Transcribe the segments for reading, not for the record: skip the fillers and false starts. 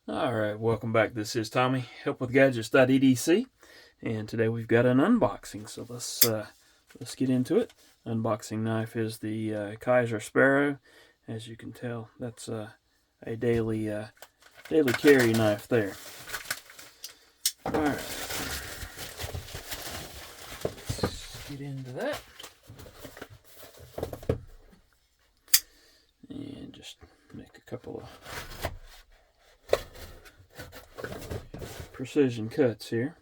Alright, welcome back. This is Tommy, helpwithgadgets.edc, and today we've got an unboxing, so let's get into it. Unboxing knife is the Kaiser Sparrow. As you can tell, that's a daily carry knife there. Alright, let's get into that. And just make a couple of precision cuts here.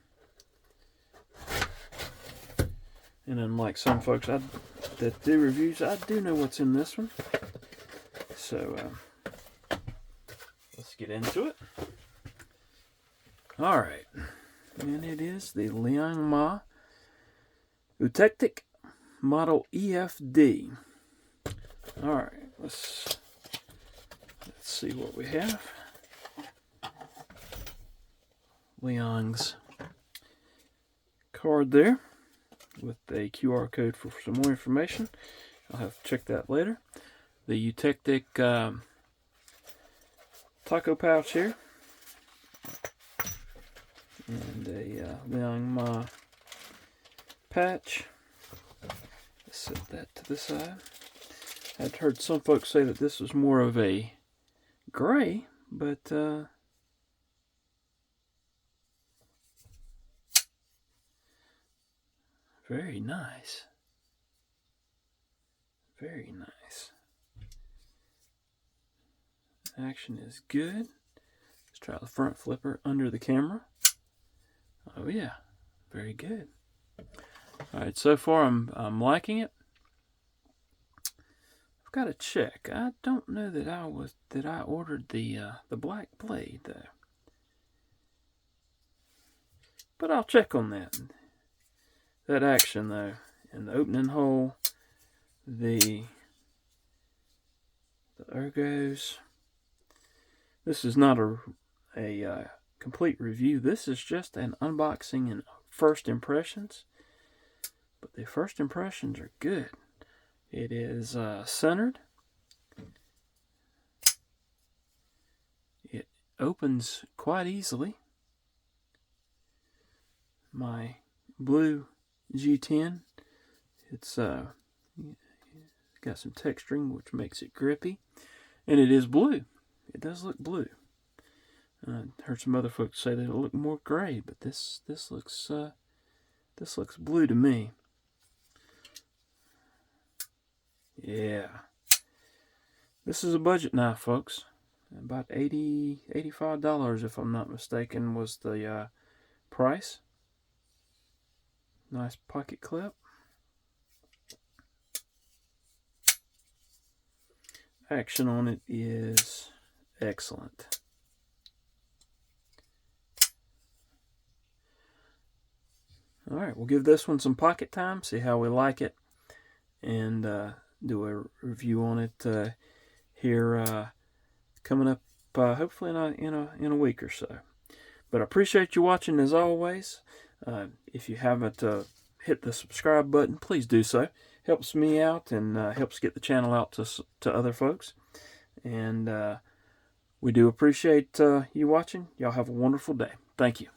And unlike some folks that do reviews, I do know what's in this one. So let's get into it. Alright, and it is the Liong Mah EFD model EFD. Alright, let's see what we have. Liong's card there with a QR code for some more information. I'll have to check that later. The EFD taco pouch here, and a Liong Mah patch. Let's set that to the side. I'd heard some folks say that this was more of a gray, but very nice. Very nice. Action is good. Let's try the front flipper under the camera. Oh yeah, very good. Alright, so far I'm liking it. I've got to check. I don't know that I ordered the black blade though. But I'll check on that. That action though, in the opening hole, the ergos. This is not a complete review. This is just an unboxing and first impressions. But the first impressions are good. It is centered. It opens quite easily. My blue G10, it's got some texturing which makes it grippy, and it is blue. It does look blue. I heard some other folks say that it'll look more gray, but this looks blue to me. Yeah, this is a budget knife, folks. About $85 if I'm not mistaken was the price. Nice pocket clip. Action on it is excellent. Alright, we'll give this one some pocket time, see how we like it, and do a review on it here coming up hopefully in a week or so. But I appreciate you watching as always. If you haven't hit the subscribe button, please do so. Helps me out and helps get the channel out to other folks. And we do appreciate you watching. Y'all have a wonderful day. Thank you.